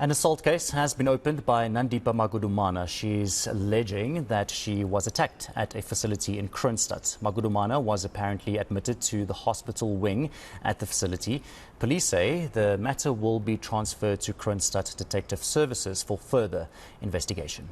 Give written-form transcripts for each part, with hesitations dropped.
An assault case has been opened by Nandipha Magudumana. She's alleging that she was attacked at a facility in Kroonstad. Magudumana was apparently admitted to the hospital wing at the facility. Police say the matter will be transferred to Kroonstad Detective Services for further investigation.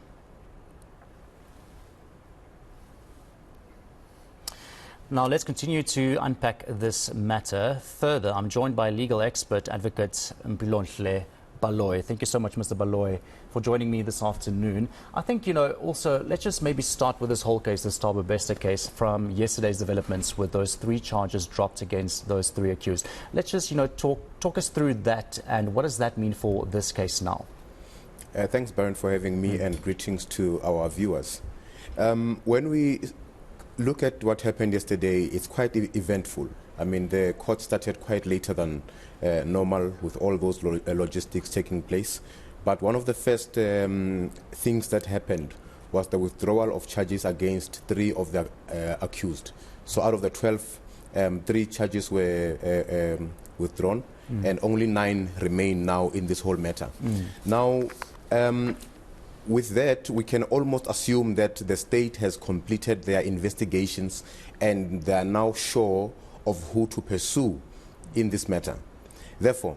Now let's continue to unpack this matter further. I'm joined by legal expert advocate Mpilonhle Baloyi. Thank you so much, Mr. Baloyi, for joining me this afternoon. I think, also let's just maybe start with this whole case, the Thabo Bester case, from yesterday's developments with those 3 charges dropped against those 3 accused. Let's just, talk us through that, and what does that mean for this case now? Thanks, Baron, for having me, and greetings to our viewers. When we look at what happened yesterday, it's quite eventful. I mean, the court started quite later than normal with all those logistics taking place. But one of the first things that happened was the withdrawal of charges against 3 of the accused. So out of the 12, 3 charges were withdrawn, and only 9 remain now in this whole matter. Now, with that, we can almost assume that the state has completed their investigations and they are now sure of who to pursue in this matter. Therefore,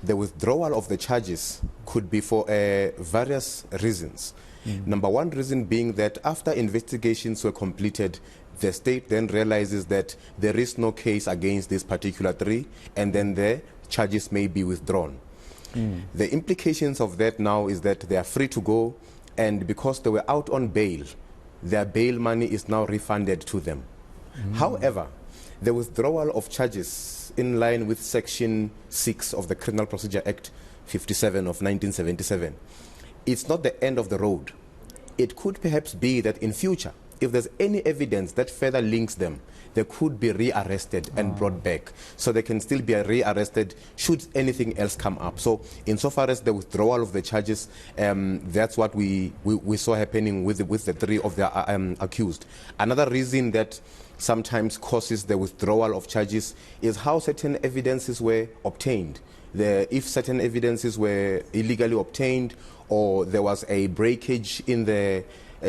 the withdrawal of the charges could be for various reasons. Number one reason being that after investigations were completed, the state then realizes that there is no case against these particular 3, and then the charges may be withdrawn. The implications of that now is that they are free to go, and because they were out on bail, their bail money is now refunded to them. However, the withdrawal of charges in line with Section 6 of the Criminal Procedure Act 57 of 1977, it's not the end of the road. It could perhaps be that in future, if there's any evidence that further links them, they could be rearrested and brought back. So they can still be rearrested should anything else come up. So insofar as the withdrawal of the charges, that's what we saw happening with the 3 of the accused. Another reason that sometimes causes the withdrawal of charges is how certain evidences were obtained. If certain evidences were illegally obtained, or there was a breakage in the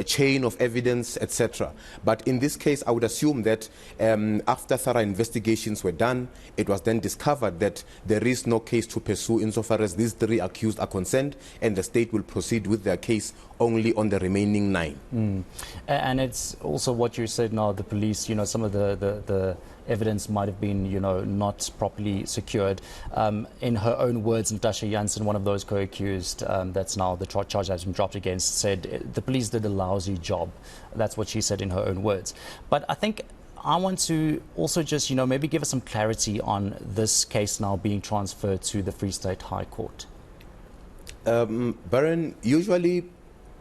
chain of evidence, etc. But in this case, I would assume that after thorough investigations were done, it was then discovered that there is no case to pursue insofar as these 3 accused are concerned, and the state will proceed with their case only on the remaining 9. And it's also what you said now, the police, some of the evidence might have been, not properly secured. In her own words, Natasha Jansen, one of those co-accused, that's now the charge has been dropped against, said the police did a lousy job. That's what she said in her own words. But I think I want to also just, maybe give us some clarity on this case now being transferred to the Free State High Court. Baron, usually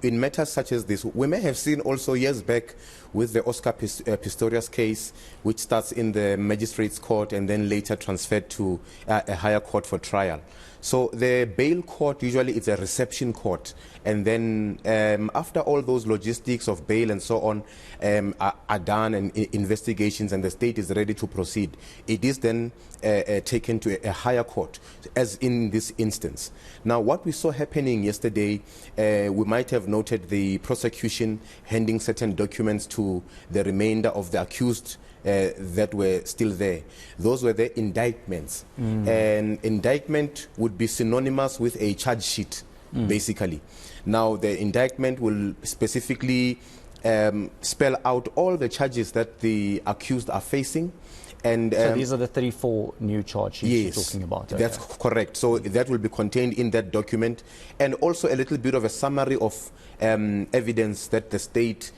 in matters such as this, we may have seen also years back with the Oscar Pistorius case, which starts in the magistrate's court and then later transferred to a higher court for trial. So the bail court, usually it's a reception court, and then after all those logistics of bail and so on are done, and investigations, and the state is ready to proceed, it is then taken to a higher court, as in this instance. Now, what we saw happening yesterday, we might have noted the prosecution handing certain documents to the remainder of the accused that were still there. Those were the indictments. An indictment would be synonymous with a charge sheet, basically. Now, the indictment will specifically spell out all the charges that the accused are facing. And, so these are the 34 new charge sheets yes, you're talking about? Okay. That's correct. So that will be contained in that document, and also a little bit of a summary of evidence that the state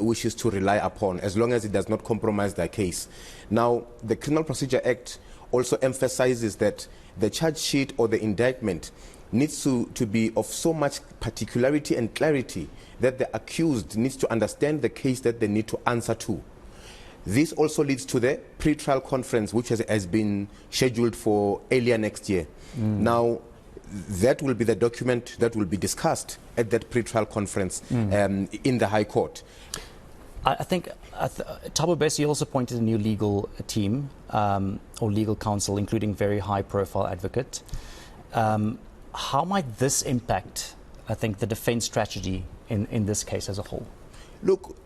wishes to rely upon, as long as it does not compromise their case. Now, the Criminal Procedure Act also emphasizes that the charge sheet or the indictment needs to be of so much particularity and clarity that the accused needs to understand the case that they need to answer to. This also leads to the pre-trial conference, which has been scheduled for earlier next year. Now, that will be the document that will be discussed at that pre-trial conference in the High Court. I think Thabo Bester also appointed a new legal team or legal counsel, including very high-profile advocate. how might this impact, I think, the defence strategy in this case as a whole? Look,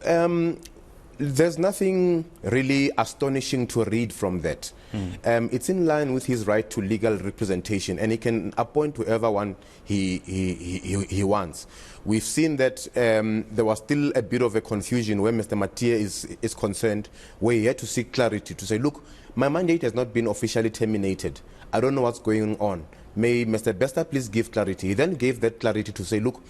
there's nothing really astonishing to read from that. It's in line with his right to legal representation, and he can appoint whoever one he wants. We've seen that there was still a bit of a confusion where Mr. Mattia is concerned, where he had to seek clarity to say, look, my mandate has not been officially terminated. I don't know what's going on. May Mr. Bester please give clarity. He then gave that clarity to say, look,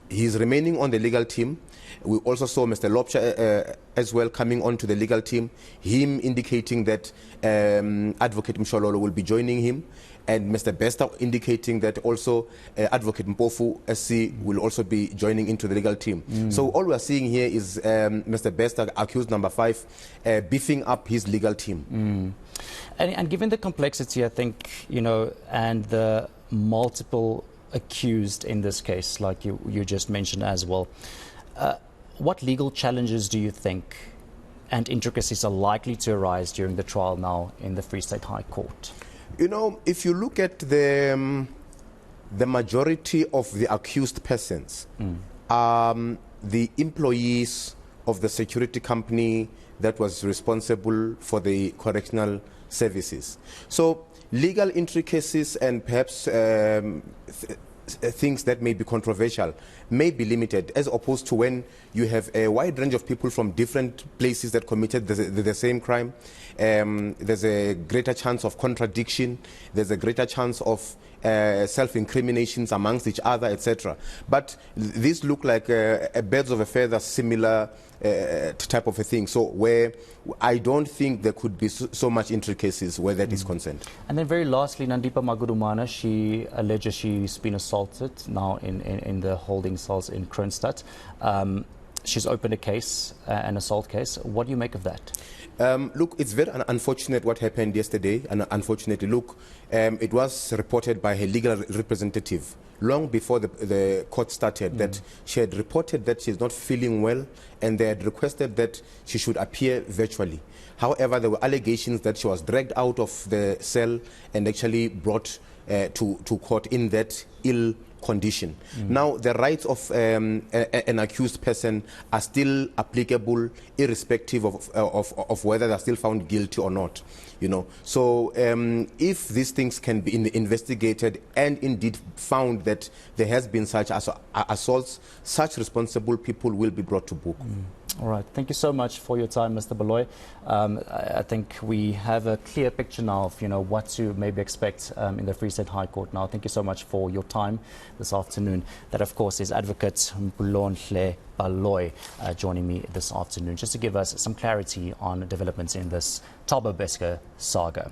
he's remaining on the legal team. We also saw Mr. Lopcha as well coming on to the legal team, him indicating that Advocate Mshololo will be joining him, and Mr. Bester indicating that also Advocate Mpofu SC will also be joining into the legal team. So all we are seeing here is Mr. Bester, accused number 5, beefing up his legal team. And given the complexity, I think, and the multiple accused in this case, like you just mentioned as well, what legal challenges do you think and intricacies are likely to arise during the trial now in the Free State High Court? If you look at the majority of the accused persons, the employees of the security company that was responsible for the correctional services. So legal intricacies and perhaps things that may be controversial may be limited, as opposed to when you have a wide range of people from different places that committed the same crime. There's a greater chance of contradiction, there's a greater chance of self-incriminations amongst each other, etc. But these look like a birds of a feather similar type of a thing, so where I don't think there could be so much intricacies where that is concerned. And then very lastly, Nandipha Magudumana, she alleges she's been assaulted now in the holding cells in Kroonstad. She's opened a case, an assault case. What do you make of that? Look, it's very unfortunate what happened yesterday, and unfortunately, look, it was reported by her legal representative long before the court started that she had reported that she's not feeling well, and they had requested that she should appear virtually. However, there were allegations that she was dragged out of the cell and actually brought to court in that ill condition. Now, the rights of an accused person are still applicable irrespective of whether they're still found guilty or not. So if these things can be investigated and indeed found that there has been such assaults, such responsible people will be brought to book. All right. Thank you so much for your time, Mr. Baloyi. I think we have a clear picture now of what to maybe expect in the Free State High Court now. Thank you so much for your time this afternoon. That, of course, is Advocate Mpilonhle Baloyi joining me this afternoon just to give us some clarity on developments in this Thabo Bester saga.